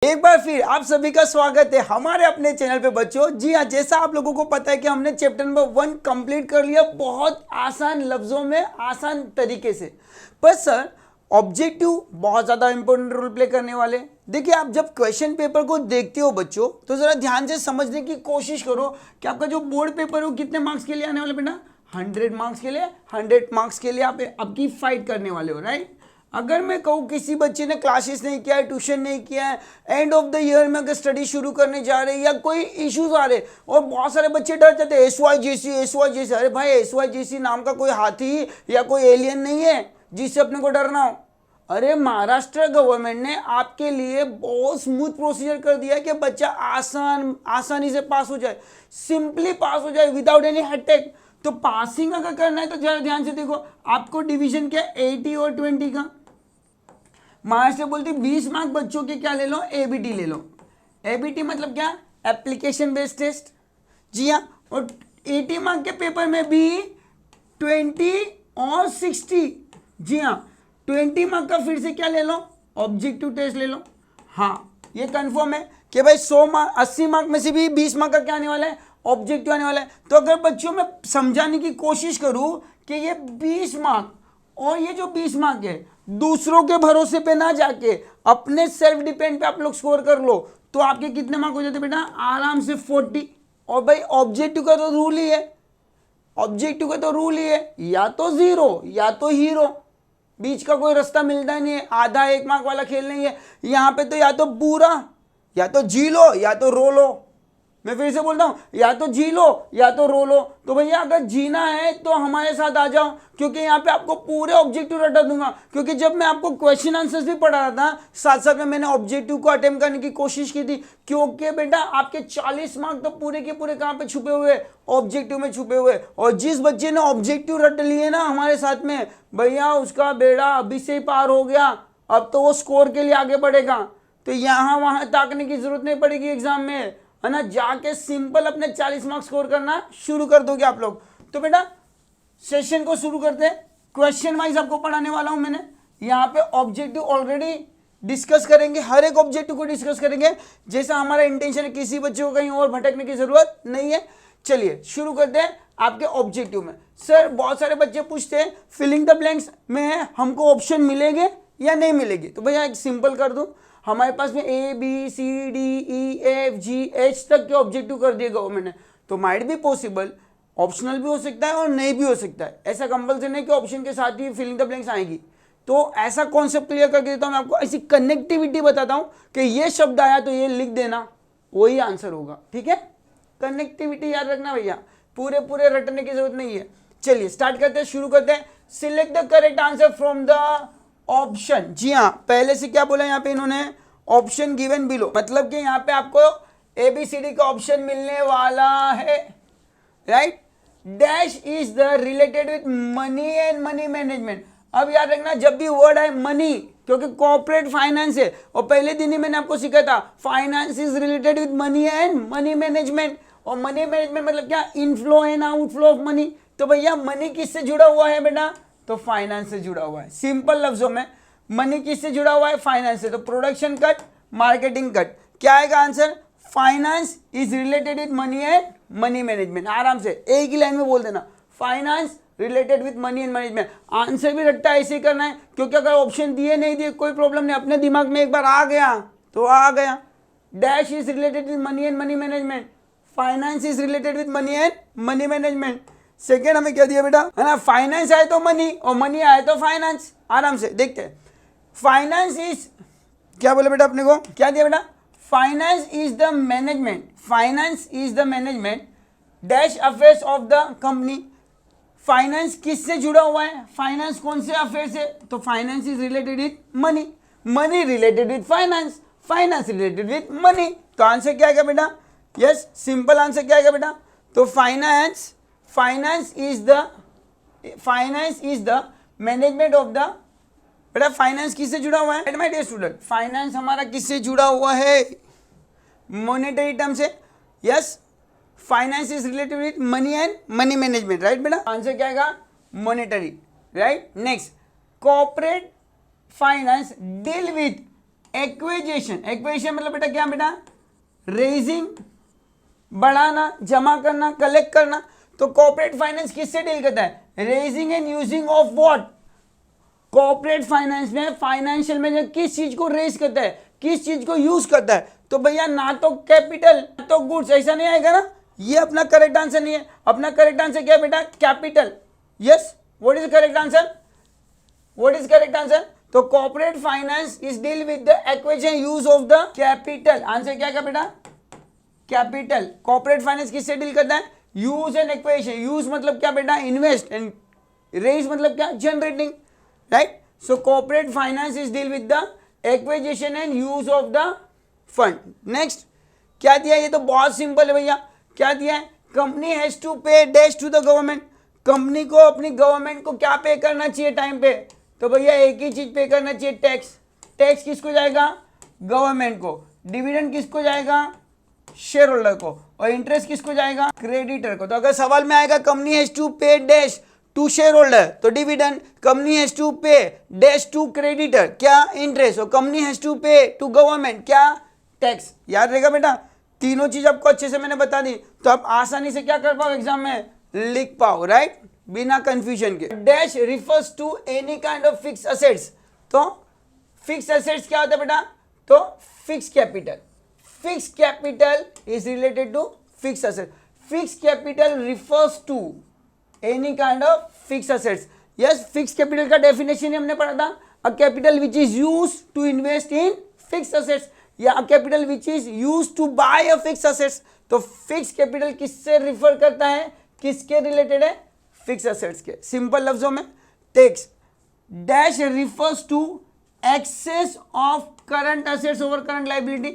एक बार फिर आप सभी का स्वागत है हमारे अपने चैनल पे बच्चों। जी हाँ, जैसा आप लोगों को पता है कि हमने चैप्टर नंबर 1 कंप्लीट कर लिया बहुत आसान लफ्जों में, आसान तरीके से। पर सर ऑब्जेक्टिव बहुत ज़्यादा इंपॉर्टेंट रोल प्ले करने वाले। देखिए, आप जब क्वेश्चन पेपर को देखते हो बच्चों तो ज़रा ध्यान से समझने की कोशिश करो कि आपका जो बोर्ड पेपर हो कितने मार्क्स के लिए आने वाले बेटा, 100 मार्क्स के लिए। 100 मार्क्स के लिए आप आपकी फाइट करने वाले हो, राइट। अगर मैं कहूँ किसी बच्चे ने क्लासेस नहीं किया है, ट्यूशन नहीं किया है, एंड ऑफ द ईयर में अगर स्टडी शुरू करने जा रहे हैं या कोई इश्यूज आ रहे और बहुत सारे बच्चे डर जाते हैं SYJC। अरे भाई, SYJC नाम का कोई हाथी या कोई एलियन नहीं है जिससे अपने को डरना हो। अरे महाराष्ट्र गवर्नमेंट ने आपके लिए बहुत स्मूथ प्रोसीजर कर दिया है कि बच्चा आसानी से पास हो जाए, सिंपली पास हो जाए विदाउट एनी हेडेक। तो पासिंग अगर करना है तो जरा ध्यान से देखो, आपको डिवीजन क्या 80 और 20 का। महाराष्ट्र बोलती 20 मार्क बच्चों के क्या ले लो, एबीटी ले लो। एबीटी मतलब क्या, एप्लीकेशन बेस्ड टेस्ट। जी हाँ, और 80 मार्क के पेपर में भी 20 और 60। जी हाँ, 20 मार्क का फिर से क्या ले लो, ऑब्जेक्टिव टेस्ट ले लो। हाँ, ये कंफर्म है कि भाई 80 मार्क में से भी 20 मार्क का क्या आने वाला है, ऑब्जेक्टिव आने वाला है। तो अगर बच्चों में समझाने की कोशिश करूं कि ये 20 मार्क और ये जो 20 मार्क है दूसरों के भरोसे पे ना जाके अपने सेल्फ डिपेंड पे आप लोग स्कोर कर लो तो आपके कितने मार्क हो जाते बेटा, आराम से 40। और भाई ऑब्जेक्टिव का तो रूल ही है, ऑब्जेक्टिव का तो रूल ही है, या तो 0 या तो हीरो, बीच का कोई रास्ता मिलता नहीं है। आधा 1 मार्क वाला खेल नहीं है यहाँ पे। तो या तो पूरा, या तो जी लो या तो रो लो। मैं फिर से बोलता हूँ, या तो जी लो या तो रो लो। तो भैया अगर जीना है तो हमारे साथ आ जाओ, क्योंकि यहाँ पे आपको पूरे ऑब्जेक्टिव रटा दूंगा। क्योंकि जब मैं आपको क्वेश्चन आंसर्स भी पढ़ा रहा था साथ साथ में मैंने ऑब्जेक्टिव को अटेम्प्ट करने की कोशिश की थी, क्योंकि बेटा आपके 40 मार्क तो पूरे के पूरे कहाँ पे छुपे हुए, ऑब्जेक्टिव में छुपे हुए। और जिस बच्चे ने ऑब्जेक्टिव रट लिए ना हमारे साथ में, भैया उसका बेड़ा अभी से ही पार हो गया। अब तो वो स्कोर के लिए आगे बढ़ेगा। तो यहाँ वहाँ ताकने की जरूरत नहीं पड़ेगी एग्जाम में, है ना। जाके सिंपल अपने 40 मार्क्स स्कोर करना शुरू कर दोगे आप लोग। तो बेटा सेशन को शुरू करते हैं। क्वेश्चन वाइज आपको पढ़ाने वाला हूं मैंने। यहाँ पे ऑब्जेक्टिव ऑलरेडी डिस्कस करेंगे, हर एक ऑब्जेक्टिव को डिस्कस करेंगे। जैसा हमारा इंटेंशन है, किसी बच्चे को कहीं और भटकने की जरूरत नहीं है। चलिए शुरू करते हैं आपके ऑब्जेक्टिव में। सर बहुत सारे बच्चे पूछते हैं फिलिंग द ब्लैंक्स में हमको ऑप्शन मिलेंगे या नहीं मिलेगी। तो भैया एक सिंपल कर दूं, हमारे पास में ABCDEFGH तक के ऑब्जेक्टिव कर दिए गवर्नमेंट ने। तो माइट भी पॉसिबल ऑप्शनल भी हो सकता है और नहीं भी हो सकता है। ऐसा कंपल्सरी नहीं कि ऑप्शन के साथ ही फिलिंग द ब्लैंक्स आएगी। तो ऐसा कॉन्सेप्ट क्लियर करके देता हूं मैं आपको, ऐसी कनेक्टिविटी बताता हूं कि ये शब्द आया तो ये लिख देना, वही आंसर होगा। ठीक है, कनेक्टिविटी याद रखना भैया, पूरे पूरे रटने की जरूरत नहीं है। चलिए स्टार्ट करते हैं, शुरू करते हैं। Select the correct answer from the option. जी हाँ, पहले से क्या बोला यहाँ पे इन्होंने, ऑप्शन गिवन बिलो, मतलब कि यहाँ पे आपको ABCD का ऑप्शन मिलने वाला है, right. Dash is the related with money and money management. अब याद रखना जब भी वर्ड है मनी, क्योंकि कॉर्पोरेट फाइनेंस है और पहले दिन ही मैंने आपको सिखाया था finance is related with money and money management. और मनी मैनेजमेंट मतलब क्या, inflow and outflow of money. तो भैया मनी किससे जुड़ा हुआ है बेटा, तो फाइनेंस से जुड़ा हुआ है। सिंपल लफ्जों में मनी किससे जुड़ा हुआ है, फाइनेंस से। तो प्रोडक्शन कट, मार्केटिंग कट, क्या आएगा answer, finance is related with money and money management. आराम से एक ही लाइन में बोल देना, finance related with money and management. Answer भी रट्टा ऐसे ही करना है, क्योंकि अगर ऑप्शन दिए नहीं दिए कोई प्रॉब्लम नहीं, अपने दिमाग में एक बार आ गया तो आ गया। Dash is related with money and money management, finance is related with money and money management. Second हमें क्या दिया बेटा, है ना, फाइनेंस आए तो मनी और मनी आए तो फाइनेंस। आराम से देखते हैं, फाइनेंस इज, क्या बोले बेटा अपने को, क्या दिया बेटा, finance is the management, finance is the management dash affairs of the company. Finance किससे जुड़ा हुआ है, फाइनेंस कौन से अफेयर से, तो finance is related with money, money related with finance, finance related with money. तो आंसर क्या आएगा बेटा, यस सिंपल आंसर क्या आएगा बेटा, तो finance is the management of the, बेटा फाइनेंस किससे जुड़ा हुआ है माय डियर स्टूडेंट, फाइनेंस हमारा किससे जुड़ा हुआ है, मॉनेटरी टर्म से। Yes, finance is related with money and money management, right बेटा, आंसर क्या आएगा, monetary, right. Next, corporate finance deal with acquisition, acquisition मतलब बेटा क्या बेटा, रेजिंग, बढ़ाना, जमा करना, कलेक्ट करना। तो कॉर्पोरेट फाइनेंस किससे डील करता है, raising and using of what, corporate finance में फाइनेंशियल मैनेजर किस चीज को रेज करता है, किस चीज को यूज करता है। तो भैया ना तो कैपिटल ना तो गुड्स, ऐसा नहीं आएगा ना, ये अपना करेक्ट आंसर नहीं है। अपना करेक्ट आंसर क्या है बेटा, capital. Yes, what is correct answer, what is correct answer. तो corporate finance is deal with the acquisition use of the capital. Answer क्या है बेटा, कैपिटल। कॉर्पोरेट फाइनेंस किससे डील करता है, यूज एंड एक्विजिशन। यूज मतलब क्या बेटा, इन्वेस्ट, एंड रेज मतलब क्या, generating, right. So corporate finance is deal with the acquisition and use of the fund. Next क्या दिया, ये तो बहुत सिंपल है भैया। क्या दिया है, company has to pay dash to the government. Company को अपनी गवर्नमेंट को क्या पे करना चाहिए टाइम पे, तो भैया एक ही चीज पे करना चाहिए, टैक्स। टैक्स किसको जाएगा, गवर्नमेंट को। डिविडेंड किसको जाएगा, शेयर होल्डर को। और इंटरेस्ट किसको जाएगा, क्रेडिटर को। तो अगर सवाल में आएगा company has to pay dash to share holder तो dividend, company has to pay dash to creditor क्या, इंटरेस्ट, और कंपनी हैज टू पे टू गवर्नमेंट क्या, टैक्स। याद रहेगा बेटा, तीनों चीज आपको अच्छे से मैंने बता दी, तो आप आसानी से क्या कर पाओ, एग्जाम में लिख पाओ, राइट, बिना कंफ्यूजन के। Dash refers to any kind of fix assets. तो फिक्स असेट्स क्या होता है बेटा, तो fix capital. Fix capital is related to fix asset. Fix capital refers to any kind of fix assets. Yes, fix capital का definition हमने पढ़ा था, a capital which is used to invest in fix assets, या capital which is used to buy a fix assets. तो fix capital किससे refer करता है, किसके रिलेटेड है, फिक्स असेट्स के। सिंपल लफ्जों में tax dash refers to excess of current assets over current liability.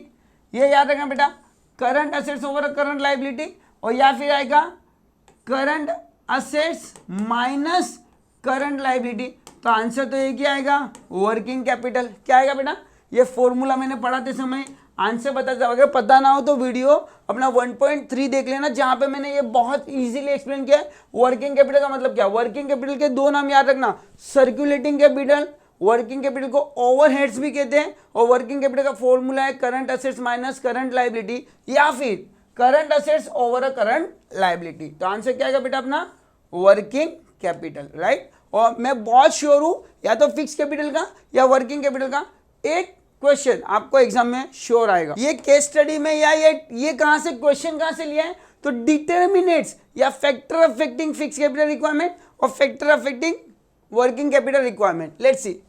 ये याद रखना बेटा, current assets over current liability, और या फिर आएगा current assets minus current liability. तो आंसर तो एक ही आएगा, वर्किंग कैपिटल। क्या आएगा बेटा, ये फॉर्मूला मैंने पढ़ाते समय आंसर बता था। अगर पता ना हो तो वीडियो अपना 1.3 देख लेना, जहां पे मैंने ये बहुत इजीली एक्सप्लेन किया है। वर्किंग कैपिटल का मतलब क्या, वर्किंग कैपिटल के दो नाम याद रखना, सर्कुलेटिंग कैपिटल, वर्किंग कैपिटल को ओवरहेड्स भी कहते हैं, और वर्किंग कैपिटल का फॉर्मूला है current assets minus current liability, या फिर current assets over a current liability. तो आंसर क्या आएगा बेटा अपना, वर्किंग कैपिटल, राइट। और मैं बहुत श्योर हूं या तो फिक्स कैपिटल का या वर्किंग कैपिटल का एक क्वेश्चन आपको एग्जाम में श्योर आएगा। ये केस स्टडी में या ये कहां से क्वेश्चन कहां से लिया है, तो डिटर्मिनेट्स या factor affecting fix capital requirement और factor affecting working capital requirement. Let's see,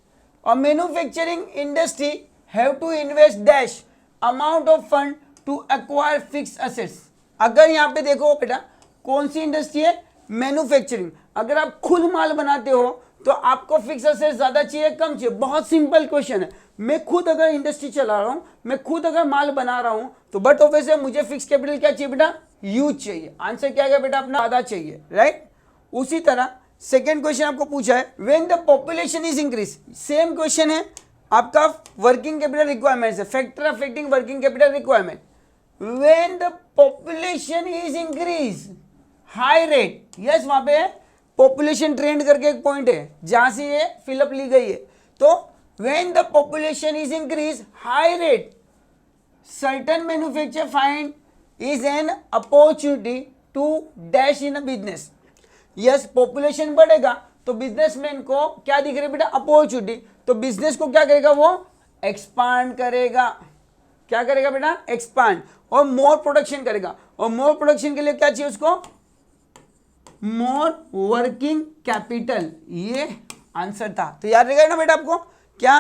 a manufacturing industry have to invest dash amount of fund to acquire fix assets. अगर यहाँ पे देखो बेटा, कौन सी इंडस्ट्री है, मैन्युफैक्चरिंग। अगर आप खुद माल बनाते हो तो आपको फिक्स असेट्स ज्यादा चाहिए कम चाहिए, बहुत सिंपल क्वेश्चन है। मैं खुद अगर इंडस्ट्री चला रहा हूं, मैं खुद अगर माल बना रहा हूं, तो बट ऑब्वियसली मुझे फिक्स कैपिटल क्या चाहिए बेटा, यूज चाहिए। आंसर क्या है बेटा अपना, आधा चाहिए, राइट। उसी तरह सेकेंड क्वेश्चन आपको पूछा है, when the population is increase. Same question है आपका, वर्किंग कैपिटल रिक्वायरमेंट है, factor affecting working capital requirement. When the population is increase high rate. Yes, वहां पे पॉपुलेशन ट्रेंड करके एक पॉइंट है जहां से ये फिलअप ली गई है। तो when the population is increase high rate, certain manufacture find is an opportunity to dash in a business. Yes, population बढ़ेगा तो बिजनेसमैन को क्या दिख रहा है बेटा, अपॉर्चुनिटी। तो बिजनेस को क्या करेगा, वो एक्सपांड करेगा। क्या करेगा बेटा, एक्सपांड, और मोर प्रोडक्शन करेगा। और मोर प्रोडक्शन के लिए क्या चाहिए उसको, मोर वर्किंग कैपिटल। ये आंसर था। तो याद रहेगा ना बेटा आपको, क्या,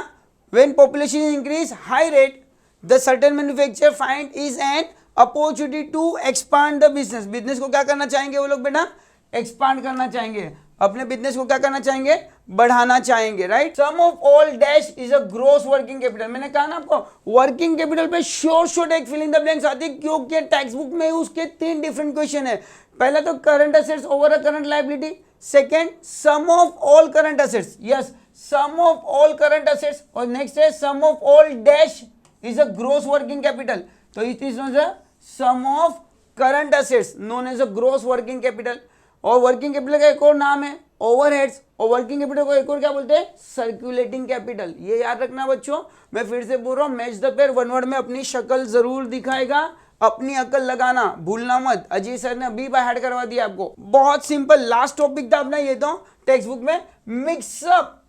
when population increase high rate the certain manufacture find is an opportunity to expand the business. Business को क्या करना चाहेंगे वो लोग बेटा, एक्सपांड करना चाहेंगे, अपने बिजनेस को क्या करना चाहेंगे, बढ़ाना चाहेंगे, right. Sum of all dash is a gross working capital. मैंने कहा ना आपको, वर्किंग कैपिटल पे शॉर्ट एक फिलिंग द ब्लैंक्स आती है, क्योंकि टेक्स्ट बुक में उसके 3 डिफरेंट क्वेश्चन है। पहला तो current assets over a current liability, second sum of all current assets, yes sum of all current assets, और नेक्स्ट है sum of all dash is a gross working capital. तो it is known as sum of current assets known as a gross working capital. और working capital का एक और नाम है overheads, और वर्किंग कैपिटल को एक और क्या बोलते हैं, सर्कुलेटिंग कैपिटल। ये याद रखना बच्चों, मैं फिर से बोल रहा हूँ, match the pair one word में अपनी शक्ल जरूर दिखाएगा, अपनी अकल लगाना भूलना मत। अजय सर ने अभी बाहर करवा दिया आपको, बहुत सिंपल। लास्ट टॉपिक था अपना ये, तो टेक्स्ट बुक में मिक्सअप,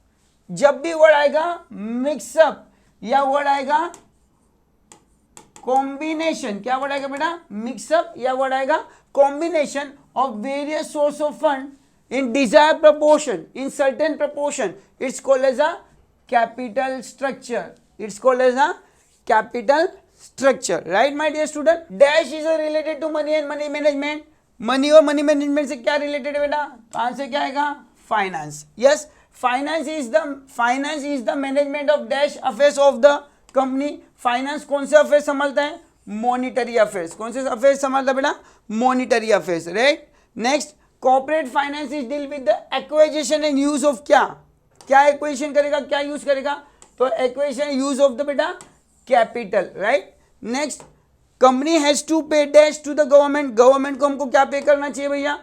जब भी वर्ड आएगा मिक्सअप या वर्ड आएगा कॉम्बिनेशन, क्या वर्ड आएगा बेटा, मिक्सअप या वर्ड आएगा combination of various source of fund in desired proportion, in certain proportion, it's called as a capital structure, it's called as a capital structure, right my dear student। dash is related to money and money management, money और money management से क्या related है बेटा, तो answer क्या आएगा, finance। yes, finance is the management of dash affairs of the company। finance कौन से affairs संभालता है, monetary affairs। कौन से affairs संभालता है बेटा, monetary affairs, right। next, corporate finance is deal with the acquisition and use of, क्या एक्विजिशन करेगा, क्या यूज करेगा, तो एक्विजिशन यूज ऑफ द बेटा capital, right. Next, company has to pay dash to the government, government को हमको क्या पे करना चाहिए भैया,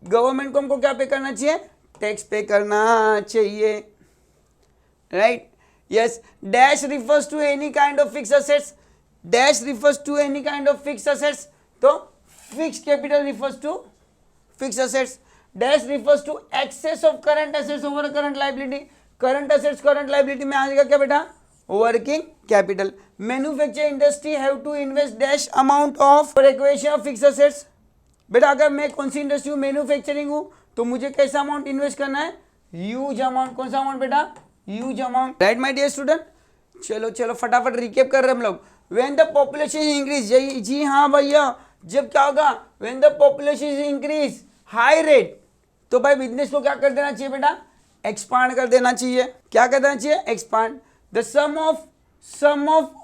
गवर्नमेंट को हमको क्या पे करना चाहिए, टैक्स पे करना चाहिए, right. Yes, dash refers to any kind of fix assets, dash refers to any kind of fix assets, तो fix capital refers to fixed assets, dash refers to excess of current assets over current liability, current assets current liability में आ जाएगा क्या बेटा, working capital। manufacturing industry have to invest dash amount of for acquisition of fixed assets, बेटा अगर मैं कौन सी industry हूँ, manufacturing हूँ, तो मुझे कैसा अमाउंट इन्वेस्ट करना है, ह्यूज अमाउंट। कौन सा अमाउंट बेटा, huge amount, right my dear student. चलो फटाफट रिकेप कर रहे हम लोग। व्हेन द पॉपुलेशन इंक्रीज, जी हाँ भैया, जब क्या होगा, when the population increase high rate, तो भाई बिजनेस को क्या कर देना चाहिए बेटा, एक्सपांड कर देना चाहिए। क्या कर देना चाहिए, expand. The sum of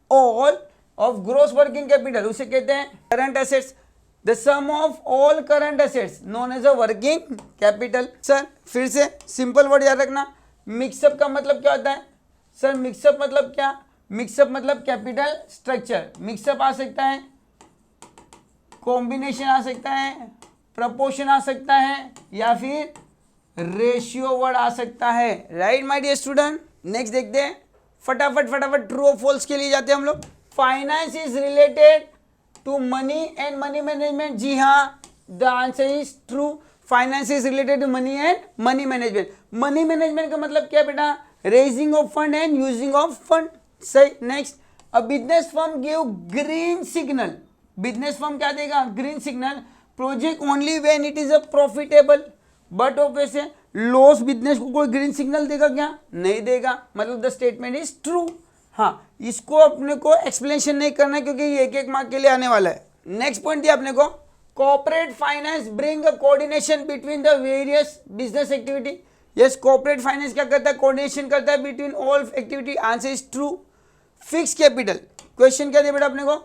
all of gross working capital, उसे कहते हैं current assets. The sum of all current assets known as a working capital. Sir फिर से सिंपल वर्ड याद रखना, मिक्सअप का मतलब क्या होता है, सर मिक्सअप मतलब क्या, मिक्सअप मतलब कैपिटल स्ट्रक्चर। मिक्सअप आ सकता है, कॉम्बिनेशन आ सकता है, प्रपोर्शन आ सकता है, या फिर रेशियो वर्ड आ सकता है, right my dear student. Next देखते हैं फटाफट ट्रू और फॉल्स के लिए जाते हैं हम लोग। Finance is related to money and money management, जी हाँ, the answer is true. Finance is related to money and money management. Money management का मतलब क्या बेटा, raising of fund and using of fund, सही। Next, a business firm give green signal, business firm क्या देगा, green signal, project only when it is a profitable, but obviously loss business को कोई green signal देगा क्या, नहीं देगा, मतलब द स्टेटमेंट इज ट्रू। हाँ, इसको अपने को एक्सप्लेनेशन नहीं करना है क्योंकि ये एक मार्क के लिए आने वाला है। नेक्स्ट पॉइंट दिया अपने को, corporate finance bring a coordination between the various business activity. Yes, corporate finance क्या करता है, कोऑर्डिनेशन करता है between all activity, answer is true. Fix capital, question क्या दिया बेटा अपने को,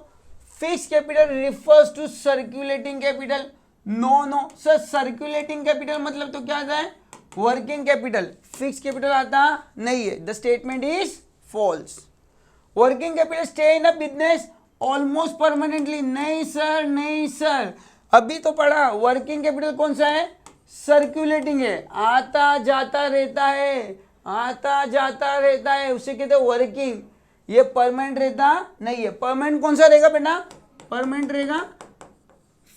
fix capital refers to circulating capital. No sir, circulating capital मतलब तो क्या आता है, वर्किंग कैपिटल। फिक्स कैपिटल आता नहीं है, the statement is false. Working capital stay in a business almost permanently, नहीं सर, अभी तो पढ़ा। वर्किंग कैपिटल कौन सा है, सर्कुलेटिंग है, आता जाता रहता है, उसे कहते हैं वर्किंग। ये परमानेंट रहता नहीं है, परमानेंट कौन सा रहेगा बेटा, परमानेंट रहेगा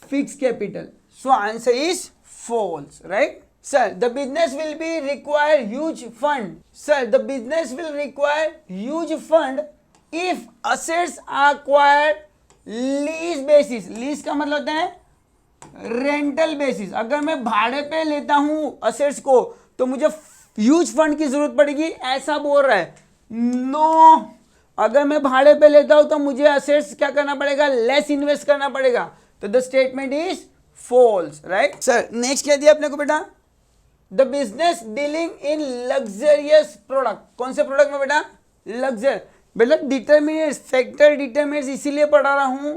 fix capital. So answer is false, right. Sir the business will be require huge fund, sir the business will require huge fund if assets are acquired lease basis. Lease का मतलब होता है rental basis. अगर मैं भाड़े पे लेता हूं असेट्स को तो मुझे ह्यूज फंड की जरूरत पड़ेगी, ऐसा बोल रहा है। नो, अगर मैं भाड़े पे लेता हूं तो मुझे असेट्स क्या करना पड़ेगा, लेस इन्वेस्ट करना पड़ेगा, तो the statement is false, right. Sir next क्या दिया अपने को बेटा, the business dealing in luxurious product. कौन से प्रोडक्ट में बेटा, लग्जर। बेटा डिटर्मिनेट्स, फैक्टर डिटर्मिनेट्स इसीलिए पढ़ा रहा हूं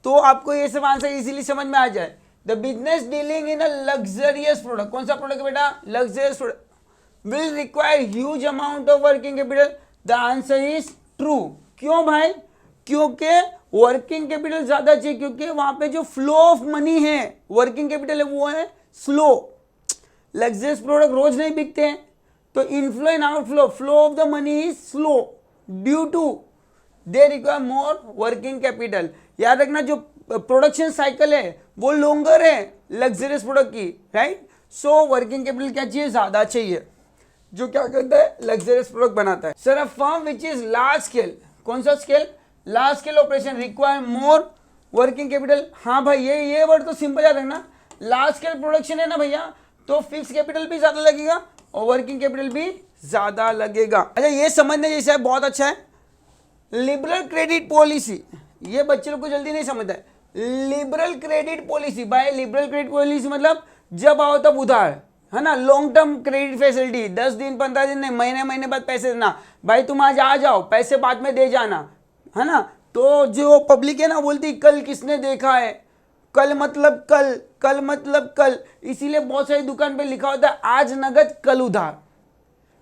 तो आपको ये सब आंसर इजीली समझ में आ जाए। The business dealing in a luxurious product, कौन सा प्रोडक्ट बेटा, luxurious product will require huge amount of working capital, the answer is true. क्यों भाई, क्योंकि वर्किंग कैपिटल ज्यादा चाहिए, क्योंकि वहां पे जो फ्लो ऑफ मनी है, वर्किंग कैपिटल है वो है स्लो, लग्जरियस प्रोडक्ट रोज नहीं बिकते हैं, तो inflow and outflow, flow of the money is slow due to they require more working capital. याद रखना जो प्रोडक्शन साइकिल है वो लॉन्गर है लग्जरियस प्रोडक्ट की, राइट। सो वर्किंग कैपिटल क्या चाहिए, ज्यादा चाहिए, जो क्या करता है, लग्जरियस प्रोडक्ट बनाता है। Sir a firm which is large scale, कौन सा scale, large scale operation require more working capital. हाँ भाई ये वर्ड तो सिंपल याद रखना, लार्ज स्केल प्रोडक्शन है ना भैया, तो फिक्स कैपिटल भी ज्यादा लगेगा और वर्किंग कैपिटल भी ज्यादा लगेगा। अच्छा ये समझने जैसा है, बहुत अच्छा है। लिबरल क्रेडिट पॉलिसी, ये बच्चे लोग को जल्दी नहीं समझता है। Liberal credit policy, by liberal credit policy मतलब जब आओ तब उधार, है ना। लॉन्ग टर्म क्रेडिट फैसिलिटी, 10 दिन 15 दिन नहीं, महीने बाद पैसे देना। भाई तुम आज आ जाओ, पैसे बाद में दे जाना, है ना। तो जो पब्लिक है ना बोलती कल किसने देखा है, कल मतलब कल, कल मतलब कल, इसीलिए बहुत सारी दुकान पे लिखा होता है आज नगद कल उधार।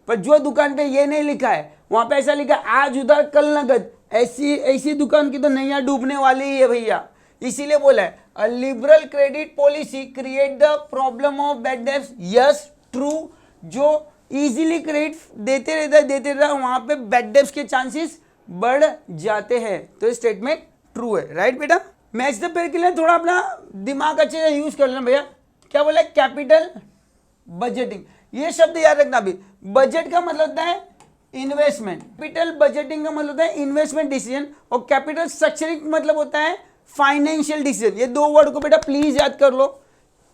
पर जो दुकान पे ये नहीं लिखा है वहां पे ऐसा लिखा है आज उधार कल नगद, ऐसी दुकान की तो नैया डूबने वाली ही है भैया। इसीलिए बोला है a liberal credit policy create the problem of bad debts. Yes true, जो इजीली क्रेडिट देते रहता है वहां पे बैड डेब्ट्स के चांसेस बढ़ जाते हैं। तो स्टेटमेंट ट्रू है, राइट बेटा। मैच द पेयर के लिए थोड़ा अपना दिमाग अच्छे से यूज कर लेना भैया। क्या बोला, कैपिटल बजटिंग, ये शब्द याद रखना भी। बजट का मतलब होता है इन्वेस्टमेंट, कैपिटल बजटिंग का मतलब होता है इन्वेस्टमेंट डिसीजन, और कैपिटल स्ट्रक्चरिंग मतलब होता है फाइनेंशियल डिसीजन। ये दो वर्ड को बेटा प्लीज याद कर लो।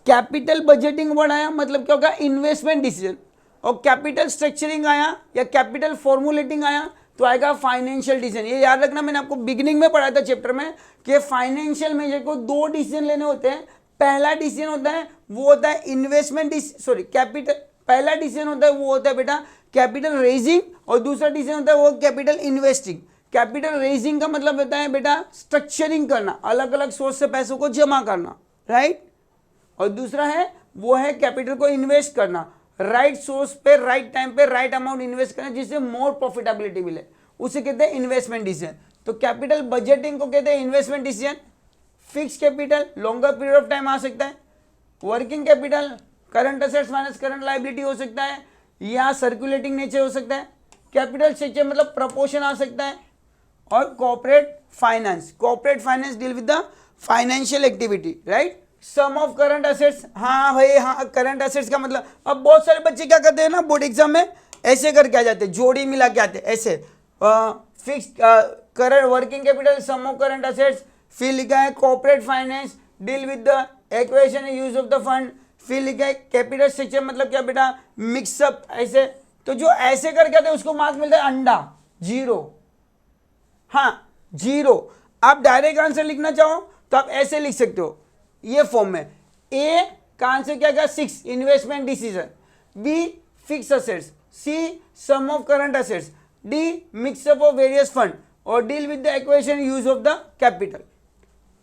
कैपिटल बजटिंग वर्ड आया मतलब क्या होगा, इन्वेस्टमेंट डिसीजन, और कैपिटल स्ट्रक्चरिंग आया या कैपिटल फॉर्मुलेटिंग आया तो आएगा फाइनेंशियल डिसीजन। ये याद रखना, मैंने आपको बिगिनिंग में पढ़ाया था चैप्टर में कि फाइनेंशियल मेजर को दो डिसीजन लेने होते हैं। पहला डिसीजन होता है वो होता है इन्वेस्टमेंट कैपिटल, पहला डिसीजन होता है वो होता है बेटा कैपिटल रेजिंग, और दूसरा डिसीजन होता है वो कैपिटल इन्वेस्टिंग। कैपिटल रेजिंग का मतलब होता है बेटा स्ट्रक्चरिंग करना, अलग अलग सोर्स से पैसों को जमा करना, राइट। और दूसरा है वो है कैपिटल को इन्वेस्ट करना, राइट सोर्स पे राइट टाइम पे राइट अमाउंट इन्वेस्ट करना जिससे मोर प्रॉफिटेबिलिटी मिले, उसे कहते हैं इन्वेस्टमेंट डिसीजन। तो कैपिटल बजटिंग को कहते हैं investment decision. Fix capital longer period of time आ सकता है, working capital current assets minus current liability हो सकता है, या सर्कुलेटिंग नेचर हो सकता है। कैपिटल स्ट्रक्चर मतलब प्रपोर्शन आ सकता है, और corporate finance deal with the financial activity, right. Sum of current assets, हाँ भाई हाँ, करंट असेट्स का मतलब अब बहुत सारे बच्चे क्या करते हैं ना बोर्ड एग्जाम में ऐसे करके आ जाते हैं, जोड़ी मिला के आते हैं ऐसे, fix current working capital sum of current assets, फिर लिखा है corporate finance deal with the acquisition and use of the fund, फिर लिखा है कैपिटल स्ट्रक्चर मतलब क्या बेटा मिक्सअप ऐसे। तो जो ऐसे करके आते हैं उसको मार्क्स मिलता है अंडा 0, हाँ 0। आप डायरेक्ट आंसर लिखना चाहो तो आप ऐसे लिख सकते हो ये फॉर्म में। ए का आंसर क्या क्या 6 investment decision, B fix assets, C sum of current assets, D mix up of various fund, और deal with the equation use of the capital.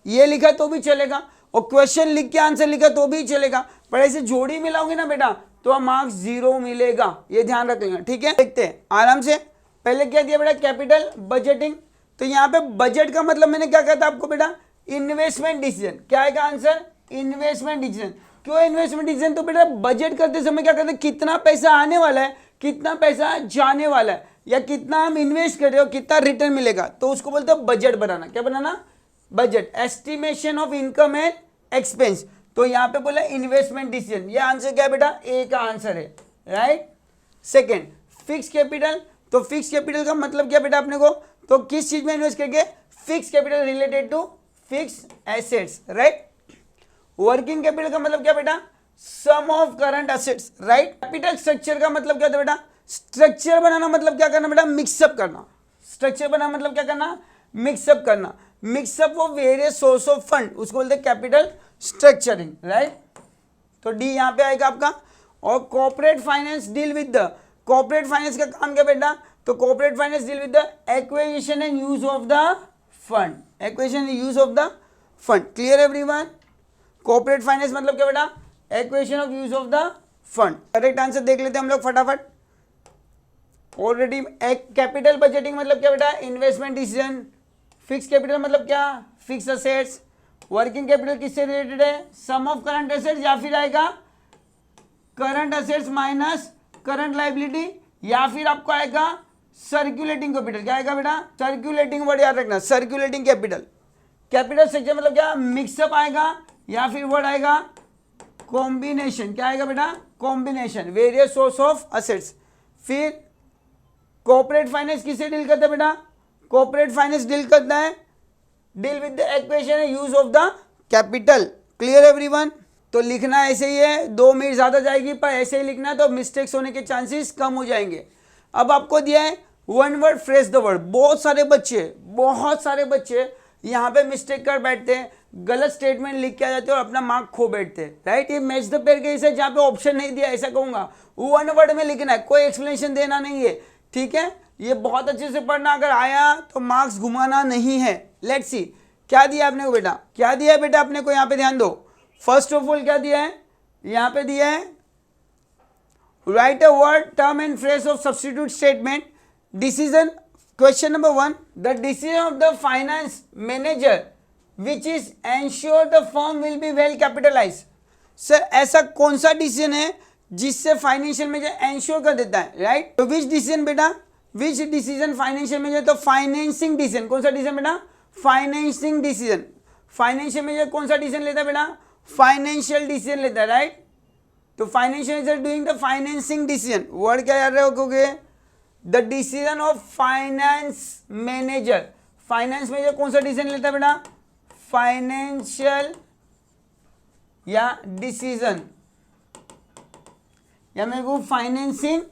ये लिखा तो भी चलेगा और क्वेश्चन लिख के आंसर लिखा तो भी चलेगा, पर ऐसे जोड़ी मिलाओगे ना बेटा तो मार्क्स 0 मिलेगा, ये ध्यान रख लेना, ठीक है। देखते हैं आराम से। पहले क्या दिया बेटा कैपिटल बजटिंग, तो यहाँ पे बजट का मतलब मैंने क्या कहा था आपको बेटा इन्वेस्टमेंट डिसीजन। क्या आएगा आंसर, इन्वेस्टमेंट डिसीजन। क्यों इन्वेस्टमेंट डिसीजन, तो बेटा बजट करते समय क्या करते हैं कितना पैसा आने वाला है कितना पैसा जाने वाला है, या कितना हम इन्वेस्ट कर रहे हो कितना रिटर्न मिलेगा, तो उसको बोलते हैं बजट बनाना। क्या बनाना, budget, estimation of income and expense. तो यहाँ पे बोला इन्वेस्टमेंट डिसीजन, ये आंसर क्या है बेटा ए का आंसर है, राइट। सेकेंड फिक्स कैपिटल, तो फिक्स कैपिटल का मतलब क्या बेटा अपने को, तो किस चीज में इन्वेस्ट करके, fix capital related to fix assets, right. Working capital का मतलब क्या बेटा sum of current assets, right. Capital structure का मतलब क्या था बेटा, स्ट्रक्चर बनाना मतलब क्या करना बेटा मिक्सअप करना, स्ट्रक्चर बनाना मतलब क्या करना मिक्सअप करना, mix up of various source of fund उसको बोलते हैं कैपिटल स्ट्रक्चरिंग, राइट। तो डी यहाँ पे आएगा आपका। और corporate finance deal with the, corporate finance का काम क्या बेटा, तो corporate finance deal with the acquisition and use of the fund, acquisition and use of the fund. Clear everyone, corporate finance मतलब क्या बेटा acquisition of use of the fund. Correct answer देख लेते हैं हम लोग फटाफट ऑलरेडी। कैपिटल बजटिंग मतलब क्या बेटा इन्वेस्टमेंट डिसीजन, फिक्स कैपिटल मतलब क्या फिक्स असेट्स, वर्किंग कैपिटल किससे रिलेटेड है सम ऑफ करंट एसेट्स या फिर आएगा current assets minus current liability, या फिर आपको आएगा सर्कुलेटिंग कैपिटल। क्या आएगा बेटा? सर्कुलेटिंग वर्ड याद रखना, सर्कुलेटिंग कैपिटल। कैपिटल स्ट्रक्चर मतलब क्या? मिक्सअप आएगा, या फिर वर्ड आएगा कॉम्बिनेशन। क्या आएगा बेटा? Combination, various source of assets. फिर कॉर्पोरेट फाइनेंस किससे डील करता है बेटा? कॉर्पोरेट फाइनेंस डील करता है, deal with the equation use of the capital. Clear everyone? तो लिखना ऐसे ही है, 2 मिनट ज्यादा जाएगी पर ऐसे ही लिखना, तो मिस्टेक्स होने के चांसेस कम हो जाएंगे। अब आपको दिया है one word fresh the word. बहुत सारे बच्चे यहाँ पे मिस्टेक कर बैठते हैं, गलत स्टेटमेंट लिख के आ जाते हैं और अपना मार्क खो बैठते हैं, राइट। ये मैच द पेयर केस है जहाँ पे ऑप्शन नहीं दिया, ऐसा कहूंगा वन वर्ड में लिखना है, कोई एक्सप्लेनेशन देना नहीं है, ठीक है। ये बहुत अच्छे से पढ़ना, अगर आया तो मार्क्स घुमाना नहीं है। लेट्स सी क्या दिया आपने को बेटा, क्या दिया है बेटा आपने को, यहाँ पे ध्यान दो। फर्स्ट ऑफ ऑल क्या दिया है, यहाँ पे दिया है right a word term and phrase of substitute statement decision. Question number 1, the decision of the finance manager which is ensure the firm will be well capitalize. Sir ऐसा कौन सा डिसीजन है जिससे फाइनेंशियल मैनेजर एंश्योर कर देता है, right. तो विच decision बेटा, विच डिसीजन फाइनेंशियल मैनेजर, तो फाइनेंसिंग डिसीजन। कौन सा डिसीजन बेटा? Financing decision. फाइनेंशियल मैनेजर कौन सा डिसीजन लेता है बेटा? फाइनेंशियल डिसीजन लेता है, राइट। तो financial manager doing the financing decision. Word क्या याद रखोगे? The decision of finance manager. Finance manager कौन सा डिसीजन लेता है बेटा? फाइनेंशियल या डिसीजन, या मेरे को financing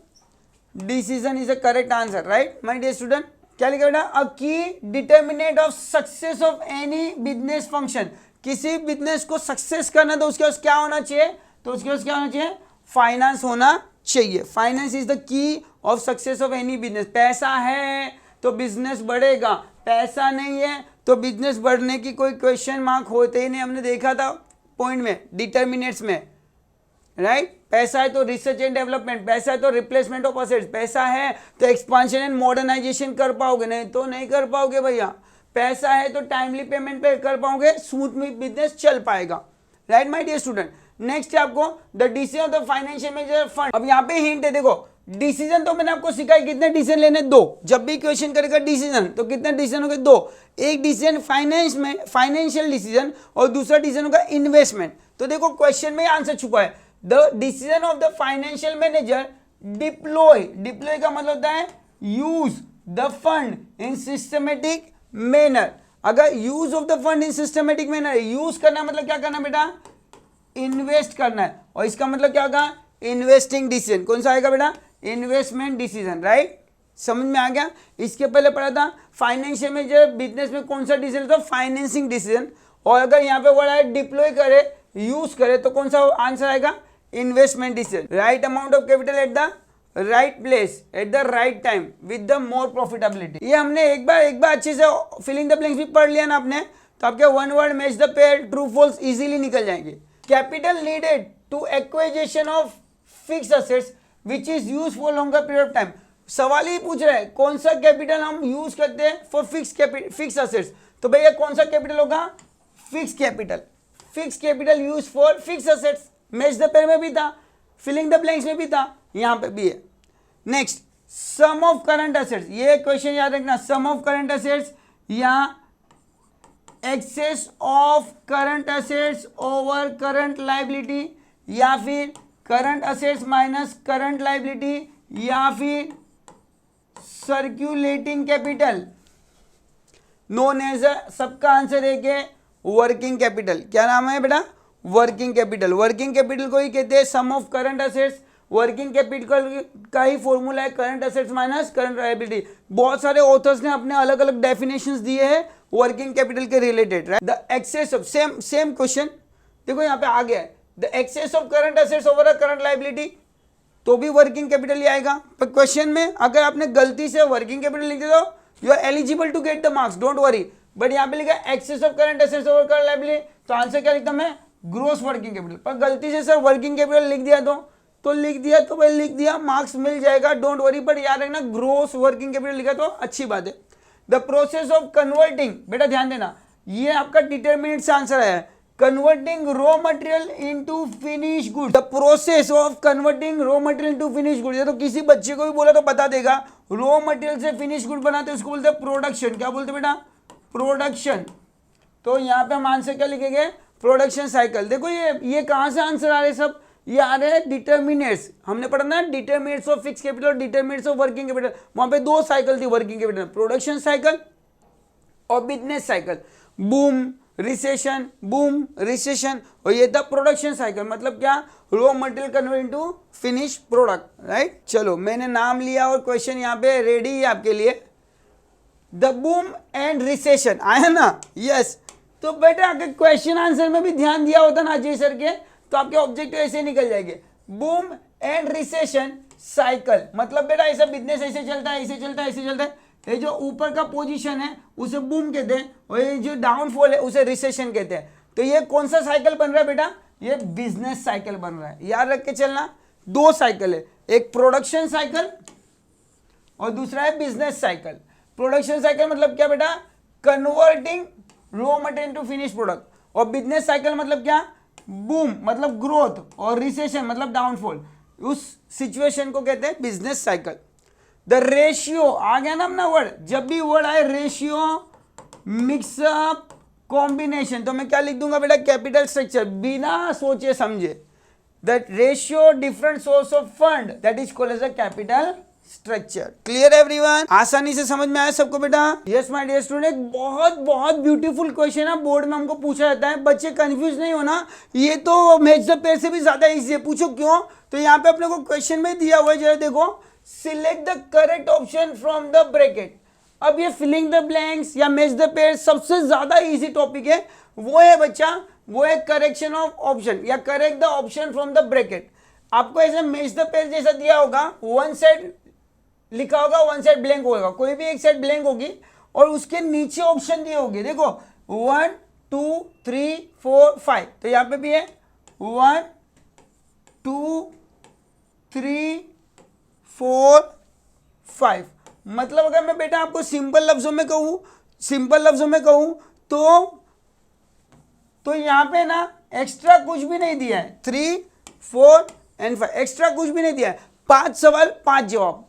decision is the correct answer, right my dear student. क्या लिखा बेटा? A key determinant of success of any business function. किसी बिजनेस को सक्सेस करना तो उसके पास क्या होना चाहिए? तो उसके पास क्या होना चाहिए? फाइनेंस होना चाहिए। Finance is the key of success of any business. पैसा है तो बिजनेस बढ़ेगा, पैसा नहीं है तो बिजनेस बढ़ने की कोई क्वेश्चन मार्क होते ही नहीं। हमने देखा था पॉइंट में, डिटर्मिनेट्स में, राइट। पैसा है तो रिसर्च एंड डेवलपमेंट, पैसा है तो रिप्लेसमेंट ऑफ असेट्स, पैसा है तो एक्सपांशन एंड मॉडर्नाइजेशन कर पाओगे, नहीं तो नहीं कर पाओगे भैया। पैसा है तो टाइमली पेमेंट पे कर पाओगे, स्मूथ में बिजनेस चल पाएगा, right my dear student. Next है आपको the decision of the financial manager fund. अब यहाँ पे हिंट है, देखो डिसीजन तो मैंने आपको सिखाया कितने डिसीजन लेने, 2। जब भी क्वेश्चन करेगा डिसीजन तो कितने डिसीजन हो गए? 2। एक डिसीजन फाइनेंस में फाइनेंशियल डिसीजन और दूसरा डिसीजन होगा इन्वेस्टमेंट। तो देखो क्वेश्चन में आंसर छुपा है, the decision of the financial manager deploy. Deploy का मतलब होता है use the fund in systematic manner. अगर use of the fund in systematic manner, use करना मतलब क्या करना बेटा? इन्वेस्ट करना है, और इसका मतलब क्या होगा? Investing decision. कौन सा आएगा बेटा? Investment decision, right. समझ में आ गया? इसके पहले पढ़ा था फाइनेंशियल मैनेजर बिजनेस में कौन सा डिसीजन था? Financing decision. और अगर यहाँ पे वर्ड है डिप्लॉय करे, यूज करे, तो कौन सा आंसर आएगा? Investment decision. Right amount of capital at the right place at the right time with the more profitability. ये हमने एक बार अच्छे से फिलिंग द ब्लैंक्स भी पढ़ लिया ना आपने, तो आपके one word match the pair true false easily निकल जाएंगे। Capital needed to acquisition of fixed assets which is use for longer period of time. सवाल ही पूछ रहा है कौन सा कैपिटल हम यूज करते हैं फॉर फिक्स असेट्स। तो भैया कौन सा कैपिटल होगा? Fix capital. Fix capital use for fix assets. Match the pair में भी था, फिलिंग द ब्लैंक्स में भी था, यहां पे भी है। Next, sum of current assets. ये क्वेश्चन याद रखना, सम ऑफ करंट असेट्स या excess of current assets over current liability, या फिर current assets minus current liability, या फिर सर्क्यूलेटिंग कैपिटल, नोन एज सबका आंसर एक है वर्किंग कैपिटल। क्या नाम है बेटा? Working capital. वर्किंग कैपिटल को ही कहते हैं sum of current assets. Working capital का ही फॉर्मूला है current assets minus current liability. बहुत सारे ऑथर्स ने अपने अलग अलग डेफिनेशंस दिए हैं वर्किंग कैपिटल के related, right. The excess of same question देखो यहाँ पे आ गया है, the excess of current assets over a current liability, तो भी वर्किंग कैपिटल ही आएगा। पर क्वेश्चन में अगर आपने गलती से वर्किंग कैपिटल लिख दिया तो you are eligible to get the marks, don't worry. But यहाँ पे लिखा excess of current assets over current liability, तो आंसर क्या लिखता मैं? Gross working capital. पर गलती से सर वर्किंग कैपिटल लिख दिया तो लिख दिया तो भाई लिख दिया, मार्क्स मिल जाएगा, डोंट वरी। बट याद रखना ग्रोस वर्किंग कैपिटल लिखा तो अच्छी बात है। द प्रोसेस ऑफ कन्वर्टिंग, बेटा ध्यान देना, ये आपका डिटरमिनेंट से आंसर है। Converting raw material into finish good, the process of converting raw material into finish good. ये तो किसी बच्चे को भी बोला तो बता देगा, रॉ मटेरियल से फिनिश गुड बनाते हैं उसको बोलते हैं प्रोडक्शन। क्या बोलते हैं बेटा? प्रोडक्शन। तो यहाँ पे हम आंसर क्या लिखेंगे? Production cycle. देखो ये कहाँ से आंसर आ रहे हैं सब? ये आ रहे हैं डिटर्मिनेट्स। हमने पढ़ा ना डिटर्मिनेट्स ऑफ फिक्स कैपिटल और डिटर्मिनेट्स ऑफ वर्किंग कैपिटल। वहां पे दो साइकिल थी वर्किंग कैपिटल, प्रोडक्शन साइकिल और business cycle. Boom recession, boom recession, और ये था प्रोडक्शन साइकिल। मतलब क्या? Raw material convert into finish product, right. चलो मैंने नाम लिया और क्वेश्चन यहाँ पे रेडी है आपके लिए। द बूम एंड रिसेशन आया ना? यस। तो बेटा अगर क्वेश्चन आंसर में भी ध्यान दिया होता ना अजय सर के, तो आपके ऑब्जेक्टिव ऐसे निकल जाएंगे। बूम एंड रिसेशन साइकिल, मतलब बेटा ऐसा बिजनेस ऐसे चलता है, ऐसे चलता है, ऐसे चलता है। ये जो ऊपर का पोजीशन है उसे बूम कहते हैं, और ये जो डाउनफॉल है उसे रिसेशन कहते हैं। तो ये कौन सा साइकिल बन रहा है बेटा? ये बिजनेस साइकिल बन रहा है। याद रख के चलना, दो साइकिल है, एक प्रोडक्शन साइकिल और दूसरा है बिजनेस साइकिल। प्रोडक्शन साइकिल मतलब क्या बेटा? Converting raw material to finish product. और बिजनेस साइकिल मतलब क्या? बूम मतलब ग्रोथ, और रिसेशन मतलब डाउनफॉल। उस सिचुएशन को कहते हैं बिजनेस साइकिल। द रेशियो आ गया ना अपना वर्ड, जब भी वर्ड आए रेशियो, मिक्सअप, कॉम्बिनेशन, तो मैं क्या लिख दूंगा बेटा? कैपिटल स्ट्रक्चर, बिना सोचे समझे। That ratio different source of fund, that is called as a capital structure. Clear everyone? आसानी से समझ में आया सबको बेटा? यस माय डियर स्टूडेंट, बहुत बहुत ब्यूटीफुल क्वेश्चन है, बोर्ड में हमको पूछा जाता है। बच्चे कंफ्यूज नहीं होना, ये तो मैच द पेयर से भी ज्यादा इजी है। पूछो क्यों? तो यहाँ पे अपने को क्वेश्चन में दिया हुआ है, जरा देखो, select the correct option from the bracket. अब ये फिलिंग द ब्लैंक्स या मैच द पेयर सबसे ज्यादा इजी टॉपिक है। वो है बच्चा, वो है करेक्शन ऑफ ऑप्शन या correct the option from the bracket. आपको ऐसे मैच द पेयर जैसा दिया होगा, वन साइड लिखा होगा, वन साइड ब्लैंक होगा, कोई भी एक साइड ब्लैंक होगी और उसके नीचे ऑप्शन दिए होंगे। देखो 1 2 3 4 5, तो यहाँ पे भी है 1 2 3 4 5। मतलब अगर मैं बेटा आपको सिंपल लफ्जों में कहूं, तो यहां पे ना एक्स्ट्रा कुछ भी नहीं दिया है। 3 4 एंड 5 एक्स्ट्रा कुछ भी नहीं दिया है। 5 सवाल 5 जवाब।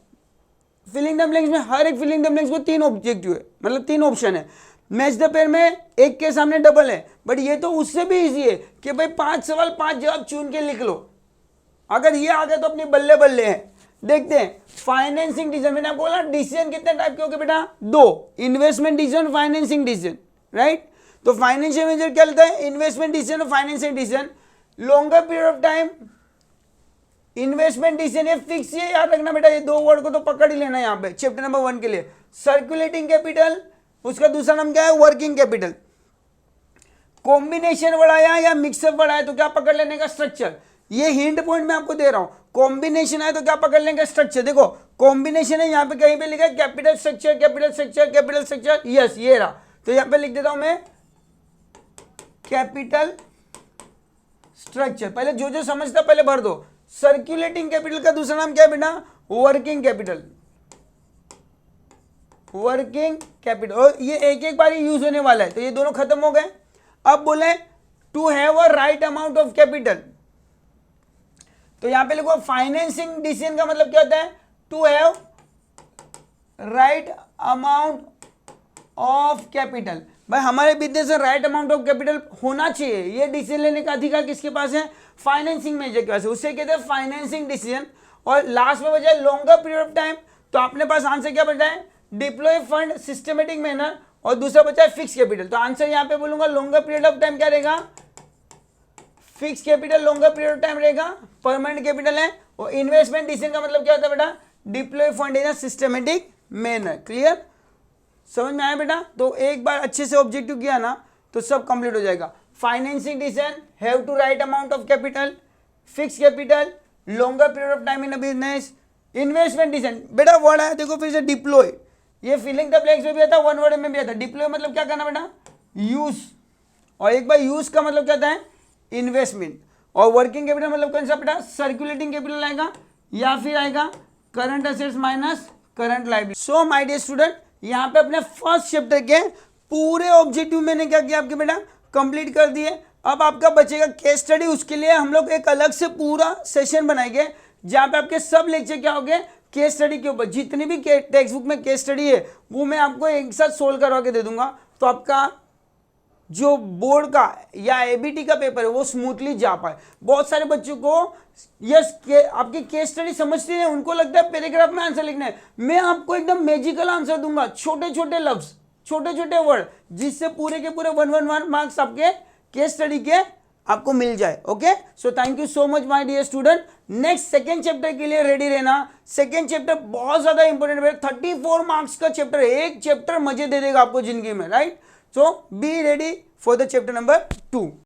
फिलिंग द ब्लैंक्स में हर एक फिलिंग द ब्लैंक्स को 3 ऑब्जेक्टिव है, मतलब 3 ऑप्शन है। मैच द पेयर में एक के सामने डबल है, बट ये तो उससे भी इजी है कि भाई 5 सवाल 5 जवाब चुन के लिख लो। अगर ये आ गया तो अपनी बल्ले बल्ले है। देखते हैं फाइनेंसिंग डिसीजन। मैंने आपको बोला डिसीजन कितने टाइप के होंगे बेटा? 2, investment decision, financing decision, right. तो फाइनेंशियल मेजर क्या लेता है? इन्वेस्टमेंट डिसीजन और financing decision. Longer period of time, investment decision, ये फिक्स है, याद रखना बेटा। ये दो वर्ड को तो पकड़ ही लेना यहाँ पे चैप्टर नंबर 1 के लिए। सर्कुलेटिंग कैपिटल, उसका दूसरा नाम क्या है? Working capital. कॉम्बिनेशन वर्ड आया या मिक्सअप वर्ड आया तो क्या पकड़ लेने का? स्ट्रक्चर। ये हिंट पॉइंट मैं आपको दे रहा हूं। कॉम्बिनेशन है तो क्या पकड़ लेंगे? स्ट्रक्चर। देखो कॉम्बिनेशन है, यहाँ पे कहीं पे लिखा है capital structure, capital structure, capital structure. Yes ये रहा, तो यहाँ पे लिख देता हूं मैं कैपिटल स्ट्रक्चर। पहले जो जो समझता पहले भर दो। सर्कुलेटिंग कैपिटल का दूसरा नाम क्या है बेटा? Working capital, working capital. और ये एक एक बार यूज होने वाला है, तो ये दोनों खत्म हो गए। अब बोले to have a right amount of capital, तो यहां पे लिखो फाइनेंसिंग डिसीजन का मतलब क्या होता है? To have right amount of capital. भाई हमारे बिजनेस में राइट अमाउंट ऑफ कैपिटल होना चाहिए, ये डिसीजन लेने का अधिकार किसके पास है? फाइनेंसिंग मैनेजर के पास है, उससे कहते हैं फाइनेंसिंग डिसीजन। और लास्ट में बचा लॉन्गर पीरियड ऑफ टाइम, तो अपने पास आंसर क्या बचा है? डिप्लॉय फंड सिस्टमेटिक मैनर, और दूसरा बचा है फिक्स कैपिटल। तो आंसर यहां पे बोलूंगा लॉन्गर पीरियड ऑफ टाइम क्या रहेगा? Fix capital longer period of time रहेगा, परमानेंट कैपिटल है। और इन्वेस्टमेंट डिसीजन का मतलब क्या होता है बेटा? Deploy fund in a systematic manner. Clear? समझ में आया बेटा? तो एक बार अच्छे से ऑब्जेक्टिव किया ना तो सब कंप्लीट हो जाएगा। Financing decision, have to right amount of capital, fix capital, longer period of time in a business, investment decision. बेटा वर्ड आया देखो फिर से डिप्लॉय, ये फिलिंग द ब्लैंक्स में भी आता, वन वर्ड में भी आता। डिप्लॉय मतलब क्या करना बेटा? यूज, और एक बार यूज का मतलब क्या होता है? इन्वेस्टमेंट। और वर्किंग कैपिटल मतलब कौन सा बेटा? सर्कुलेटिंग कैपिटल आएगा या फिर आएगा current assets minus current liability. So my dear student, यहाँ पे अपने फर्स्ट चैप्टर के पूरे ऑब्जेक्टिव मैंने क्या किया आपके बेटा? कंप्लीट कर दिए। अब आपका बचेगा केस स्टडी। उसके लिए हम लोग एक अलग से पूरा सेशन बनाएंगे जहां पे आपके सब लेक्चर क्या होंगे, केस स्टडी के ऊपर। जितनी भी टेक्स्ट बुक में केस स्टडी है वो मैं आपको एक साथ सोल्व करवा के दे दूंगा, तो आपका जो बोर्ड का या एबीटी का पेपर है वो स्मूथली जा पाए। बहुत सारे बच्चों को आपकी केस स्टडी समझते हैं, उनको लगता है पैराग्राफ में आंसर लिखना है। मैं आपको एकदम मैजिकल आंसर दूंगा, छोटे छोटे लफ्ज, छोटे छोटे वर्ड, जिससे पूरे के पूरे 111 मार्क्स आपके केस स्टडी के आपको मिल जाए। Okay, so thank you so much my dear student. Next second chapter के लिए रेडी रहना। सेकेंड चैप्टर बहुत ज्यादा इंपॉर्टेंट है, 34 मार्क्स का चैप्टर है। एक चैप्टर मजे दे देगा आपको जिंदगी में, right? So be ready for the chapter number 2.